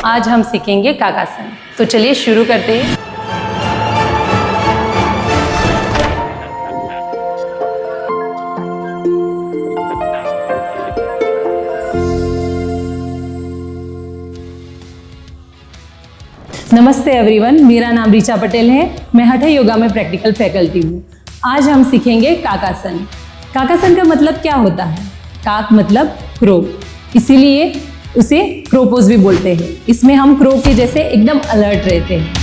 आज हम सीखेंगे काकासन। तो चलिए शुरू करते हैं। नमस्ते एवरीवन, मेरा नाम ऋचा पटेल है। मैं हठा योगा में प्रैक्टिकल फैकल्टी हूँ। आज हम सीखेंगे काकासन। काकासन का मतलब क्या होता है? काक मतलब क्रो, इसीलिए उसे क्रो पोज भी बोलते हैं। इसमें हम क्रो के जैसे एकदम अलर्ट रहते हैं।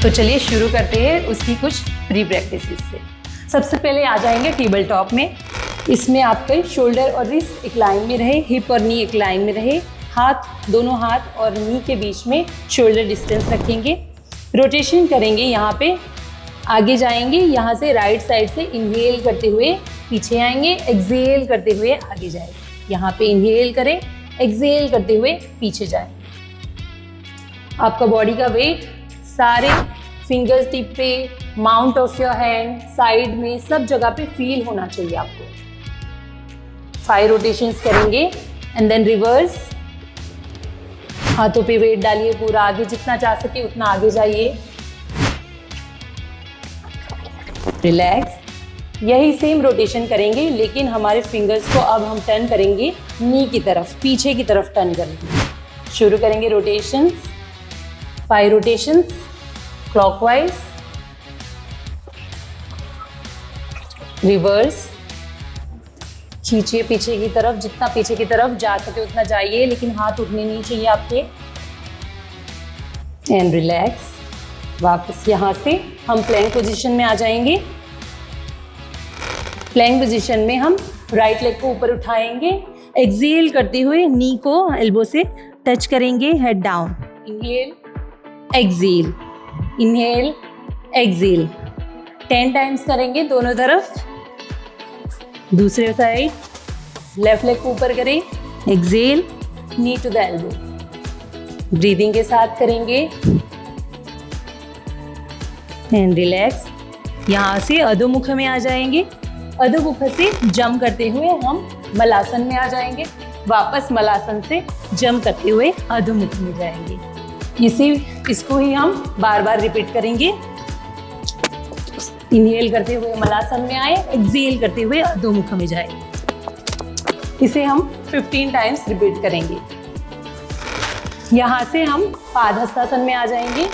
तो चलिए शुरू करते हैं उसकी कुछ प्री प्रैक्टिस से। सबसे पहले आ जाएंगे टेबल टॉप में। इसमें आपके शोल्डर और रिस्ट एक लाइन में रहे, हिप और नी एक लाइन में रहे, दोनों हाथ और नी के बीच में शोल्डर डिस्टेंस रखेंगे। रोटेशन करेंगे, यहाँ पे आगे जाएंगे, यहाँ से राइट साइड से इनहेल करते हुए पीछे आएंगे, एक्सहेल करते हुए आगे जाएंगे। यहाँ पे इनहेल करें, एक्सहेल करते हुए पीछे जाएं। आपका बॉडी का वेट सारे फिंगर्स टिप पे, mount of your hand, side में, सब जगह पे फील होना चाहिए आपको। 5 रोटेशंस करेंगे एंड देन रिवर्स। हाथों पे वेट डालिए, पूरा आगे जितना जा सके उतना आगे जाइए। रिलैक्स। यही सेम रोटेशन करेंगे, लेकिन हमारे फिंगर्स को अब हम टर्न करेंगे नी की तरफ, पीछे की तरफ टर्न करेंगे। शुरू करेंगे रोटेशंस, 5 रोटेशंस क्लॉकवाइज, रिवर्स। खींचिए पीछे की तरफ, जितना पीछे की तरफ जा सके उतना जाइए, लेकिन हाथ उठने नहीं चाहिए आपके। And relax. वापस यहाँ से हम प्लैंक पोजीशन में आ जाएंगे। प्लैंक पोजीशन में हम राइट लेग को ऊपर उठाएंगे, एक्सहेल करते हुए नी को एल्बो से टच करेंगे, head down. Inhale, exhale, inhale, exhale. 10 times करेंगे दोनों तरफ। दूसरे साइड लेफ्ट लेग को ऊपर करें, exhale, knee to the elbow. Breathing के साथ करेंगे एंड रिलैक्स। यहाँ से अधोमुख में आ जाएंगे। अधोमुख से जंप करते हुए हम मलासन में आ जाएंगे। वापस मलासन से जंप करते हुए अधोमुख में जाएंगे। इसको ही हम बार बार रिपीट करेंगे। इनहेल करते हुए मलासन में आए, एक्सहेल करते हुए अधोमुख में जाए। इसे हम 15 टाइम्स रिपीट करेंगे। यहाँ से हम पादहस्तासन में आ जाएंगे।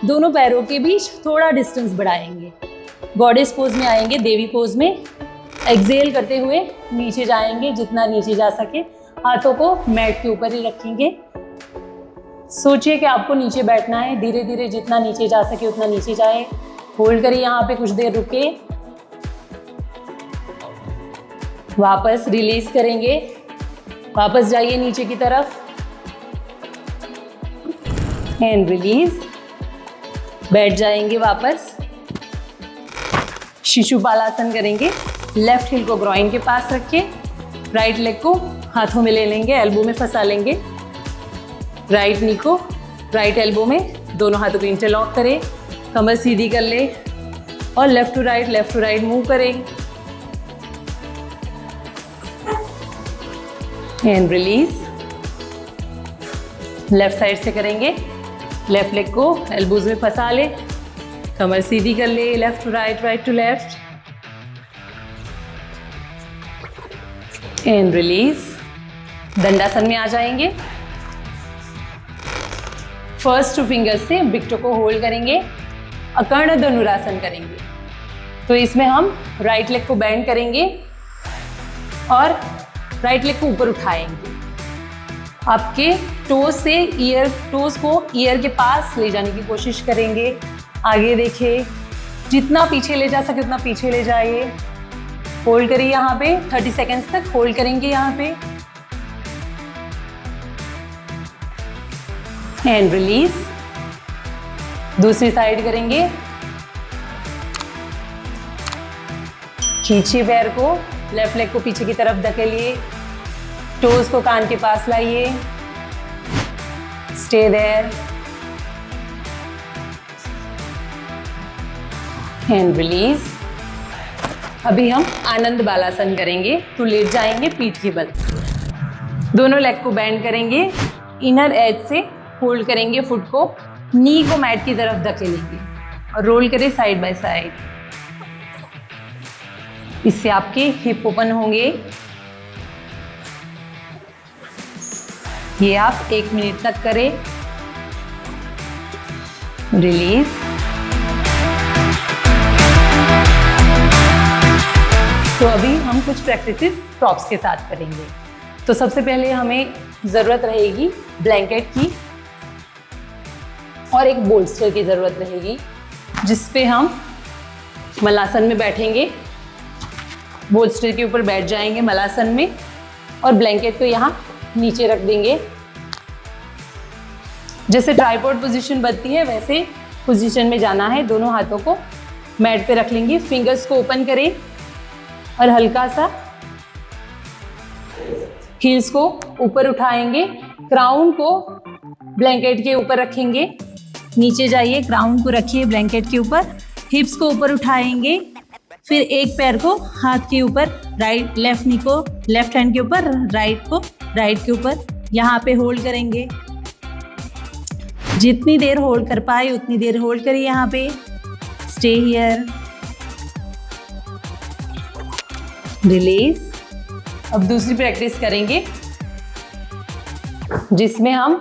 दोनों पैरों के बीच थोड़ा डिस्टेंस बढ़ाएंगे। गॉडेस पोज में आएंगे, देवी पोज में। एक्सहेल करते हुए नीचे जाएंगे, जितना नीचे जा सके। हाथों को मैट के ऊपर ही रखेंगे। सोचिए कि आपको नीचे बैठना है। धीरे धीरे जितना नीचे जा सके उतना नीचे जाए। होल्ड करिए, यहाँ पे कुछ देर रुके, वापस रिलीज करेंगे। वापस जाइए नीचे की तरफ एंड रिलीज। बैठ जाएंगे वापस। शिशुपालासन करेंगे। लेफ्ट हिल को ग्रॉइन के पास रख के राइट लेग को हाथों में ले लेंगे, एल्बो में फंसा लेंगे। राइट नी को राइट एल्बो में, दोनों हाथों को इंटरलॉक करें, कमर सीधी कर ले और लेफ्ट टू राइट मूव करें एंड रिलीज। लेफ्ट साइड से करेंगे। लेफ्ट लेग को एल्बोज में फंसा ले, कमर सीधी कर ले, left to right to left and release. दंडासन में आ जाएंगे। फर्स्ट 2 फिंगर्स से बिग टो को होल्ड करेंगे। अकर्ण धनुरासन करेंगे। तो इसमें हम राइट लेग को बेंड करेंगे और राइट लेग को ऊपर उठाएंगे। आपके टोज को ईयर के पास ले जाने की कोशिश करेंगे। आगे देखिए, जितना पीछे ले जा सके उतना पीछे ले जाइए। होल्ड करिए यहाँ पे 30 सेकेंड्स तक होल्ड करेंगे यहाँ पे एंड रिलीज। दूसरी साइड करेंगे। खींचिए पैर को, लेफ्ट लेग को पीछे की तरफ धकेलिए, टोज को कान के पास लाइए। Stay there and release. अभी हम आनंद बालासन करेंगे। तो लेट जाएंगे पीठ के बल। दोनों लेग को बेंड करेंगे, इनर एज से होल्ड करेंगे फुट को, नी को मैट की तरफ धकेलेंगे और रोल करें साइड बाय साइड। इससे आपके हिप ओपन होंगे। ये आप 1 मिनट तक करें। रिलीज। तो अभी हम कुछ प्रैक्टिसेस प्रॉप्स के साथ करेंगे। तो सबसे पहले हमें ज़रूरत रहेगी ब्लैंकेट की और एक बोल्स्टर की ज़रूरत रहेगी, जिस पे हम मलासन में बैठेंगे। बोल्स्टर के ऊपर बैठ जाएंगे मलासन में और ब्लैंकेट को यहाँ नीचे रख देंगे। जैसे ट्राइपॉड पोजीशन बनती है वैसे पोजीशन में जाना है। दोनों हाथों को मैट पे रख लेंगे, फिंगर्स को ओपन करें और हल्का सा हील्स को ऊपर उठाएंगे, क्राउन को ब्लैंकेट के ऊपर रखेंगे, नीचे जाइए, क्राउन को रखिए ब्लैंकेट के ऊपर, हिप्स को ऊपर उठाएंगे, फिर एक पैर को हाथ के ऊपर, राइट लेफ्ट नी को लेफ्ट हैंड के ऊपर, राइट को राइट के ऊपर यहाँ पे होल्ड करेंगे। जितनी देर होल्ड कर पाए उतनी देर होल्ड करिए यहाँ पे। Stay here. रिलीज। अब दूसरी प्रैक्टिस करेंगे जिसमें हम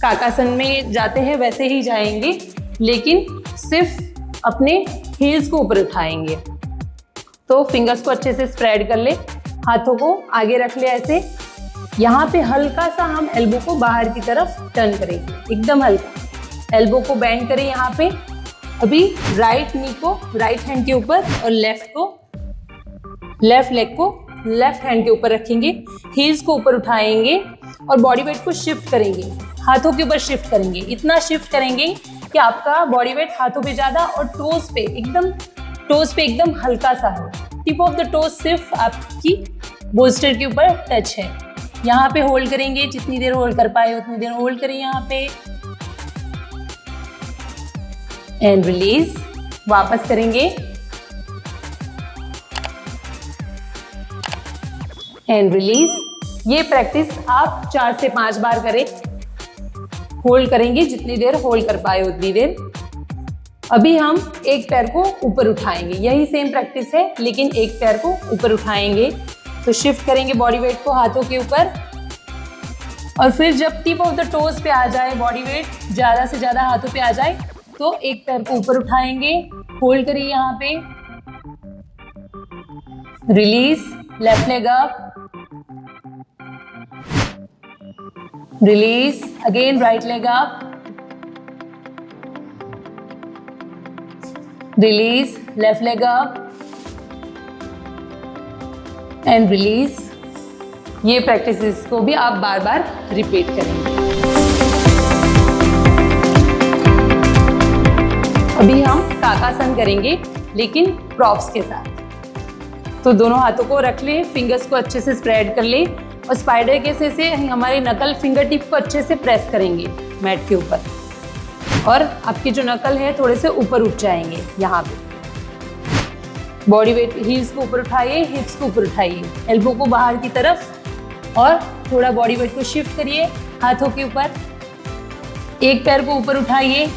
काकासन में जाते हैं वैसे ही जाएंगे, लेकिन सिर्फ अपने हील्स को ऊपर उठाएंगे। तो फिंगर्स को अच्छे से स्प्रेड कर ले, हाथों को आगे रख ले ऐसे। यहाँ पे हल्का सा हम एल्बो को बाहर की तरफ टर्न करेंगे, एकदम हल्का। एल्बो को बेंड करें यहाँ पे। अभी राइट नी को राइट हैंड के ऊपर और लेफ्ट लेग को लेफ्ट हैंड के ऊपर रखेंगे, हील्स को ऊपर उठाएंगे और बॉडी वेट को शिफ्ट करेंगे, हाथों के ऊपर शिफ्ट करेंगे। इतना शिफ्ट करेंगे कि आपका बॉडी वेट हाथों पे ज़्यादा और टोज पे एकदम हल्का सा हो। टिप ऑफ द टोज सिर्फ आपकी बोल्स्टर के ऊपर टच है। यहाँ पे होल्ड करेंगे, जितनी देर होल्ड कर पाए उतनी देर होल्ड करें यहाँ पे। And release. वापस करेंगे एंड रिलीज। ये प्रैक्टिस आप 4 से 5 बार करें। होल्ड करेंगे, जितनी देर होल्ड कर पाए उतनी देर। अभी हम एक पैर को ऊपर उठाएंगे, यही सेम प्रैक्टिस है लेकिन एक पैर को ऊपर उठाएंगे। तो शिफ्ट करेंगे बॉडी वेट को हाथों के ऊपर और फिर जब टिप ऑफ द टोज पे आ जाए, बॉडी वेट ज़्यादा से ज़्यादा हाथों पे आ जाए, तो एक पैर को ऊपर उठाएंगे, होल्ड करिए यहाँ पे। Release. Left leg up. Release. Again, right leg up. Release. Left leg up. And release. ये प्रैक्टिसेस को भी आप बार बार रिपीट करेंगे। अभी हम काकासन करेंगे लेकिन प्रॉप्स के साथ। तो दोनों हाथों को रख ले, फिंगर्स को अच्छे से स्प्रेड कर ले और स्पाइडर केसे से हमारे नकल फिंगर टिप को अच्छे से प्रेस करेंगे मैट के ऊपर और आपकी जो नकल है थोड़े से ऊपर उठ जाएंगे। यहाँ पे बॉडी वेट, हील्स को ऊपर उठाइए, हिप्स को ऊपर उठाइए, एल्बो को बाहर की तरफ और थोड़ा बॉडी वेट को शिफ्ट करिए हाथों के ऊपर। एक पैर को ऊपर उठाइए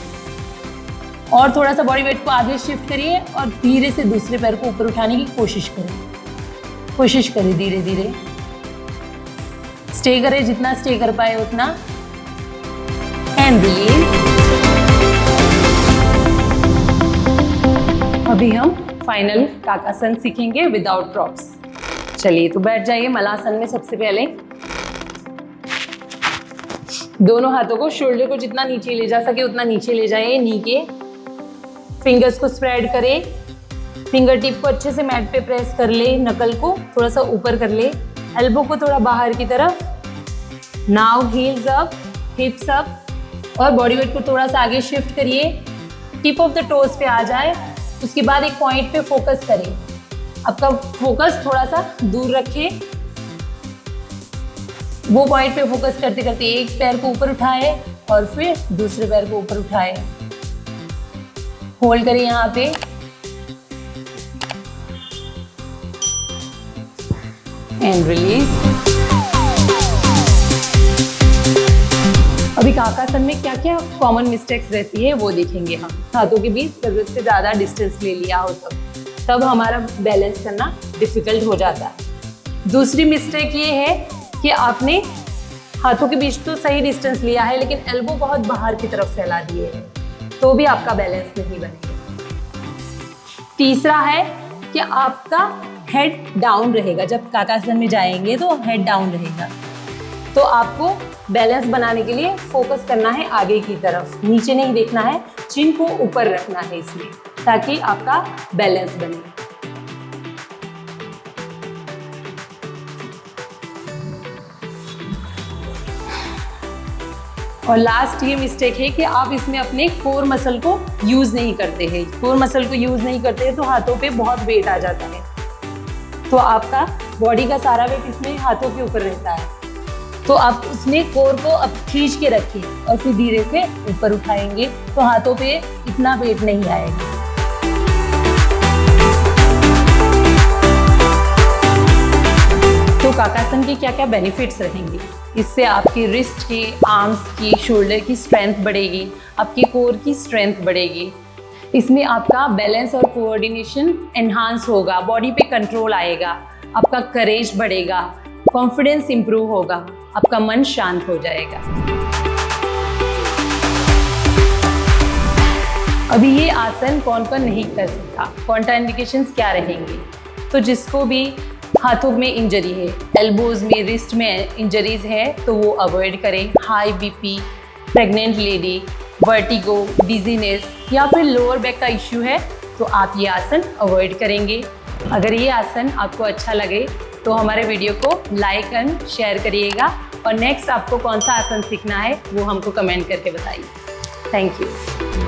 और थोड़ा सा बॉडी वेट को आगे शिफ्ट करिए और धीरे से दूसरे पैर को ऊपर उठाने की कोशिश करें धीरे धीरे। स्टे करें, जितना स्टे कर पाए उतना। And release. अभी हम फाइनल काकासन सीखेंगे विदाउट प्रॉप्स। चलिए तो बैठ जाइए मलासन में। सबसे पहले दोनों हाथों को शोल्डर को जितना नीचे ले जा सके उतना नीचे ले जाइए, नी के। फिंगर्स को स्प्रेड करें, फिंगर टिप को अच्छे से मैट पे प्रेस कर ले, नकल को थोड़ा सा ऊपर कर ले, एल्बो को थोड़ा बाहर की तरफ। नाउ हील्स अप, हिप्स अप और बॉडी वेट को थोड़ा सा आगे शिफ्ट करिए, टिप ऑफ द टोज पे आ जाए। उसके बाद एक पॉइंट पे फोकस करें, आपका फोकस थोड़ा सा दूर रखें। वो पॉइंट पे फोकस करते करते एक पैर को ऊपर उठाए और फिर दूसरे पैर को ऊपर उठाए। होल्ड करें यहाँ पे। And release. काकासन में क्या क्या कॉमन मिस्टेक्स रहती है वो देखेंगे हम। हाथों के बीच जरूरत से ज़्यादा डिस्टेंस ले लिया हो तब हमारा बैलेंस करना डिफिकल्ट हो जाता है। दूसरी मिस्टेक ये है कि आपने हाथों के बीच तो सही डिस्टेंस लिया है लेकिन एल्बो बहुत बाहर की तरफ फैला दिए है, तो भी आपका बैलेंस नहीं बनेगा। तीसरा है कि आपका हेड डाउन रहेगा। जब काकासन में जाएंगे तो हेड डाउन रहेगा, तो आपको बैलेंस बनाने के लिए फोकस करना है आगे की तरफ, नीचे नहीं देखना है, चिन को ऊपर रखना है इसमें, ताकि आपका बैलेंस बने। और लास्ट ये मिस्टेक है कि आप इसमें अपने कोर मसल को यूज नहीं करते हैं। कोर मसल को यूज नहीं करते हैं तो हाथों पे बहुत वेट आ जाता है, तो आपका बॉडी का सारा वेट इसमें हाथों के ऊपर रहता है। तो आप उसमें कोर को अब खींच के रखिए और फिर धीरे से ऊपर उठाएंगे तो हाथों पे इतना वेट नहीं आएगा। तो काकासन के क्या क्या बेनिफिट्स रहेंगे? इससे आपकी रिस्ट की, आर्म्स की, शोल्डर की स्ट्रेंथ बढ़ेगी, आपकी कोर की स्ट्रेंथ बढ़ेगी। इसमें आपका बैलेंस और कोऑर्डिनेशन एनहांस होगा, बॉडी पे कंट्रोल आएगा, आपका करेज बढ़ेगा, कॉन्फिडेंस इंप्रूव होगा, आपका मन शांत हो जाएगा। अभी ये आसन कौन कौन नहीं कर सकता, कॉन्ट्राइंडिकेशंस क्या रहेंगे? तो जिसको भी हाथों में इंजरी है, एल्बोज में, रिस्ट में इंजरीज है तो वो अवॉइड करें। High BP, pregnant lady, vertigo, dizziness या फिर लोअर बैक का इश्यू है तो आप ये आसन अवॉइड करेंगे। अगर ये आसन आपको अच्छा लगे तो हमारे वीडियो को लाइक एंड शेयर करिएगा, और नेक्स्ट आपको कौन सा आसन सीखना है वो हमको कमेंट करके बताइए। Thank you.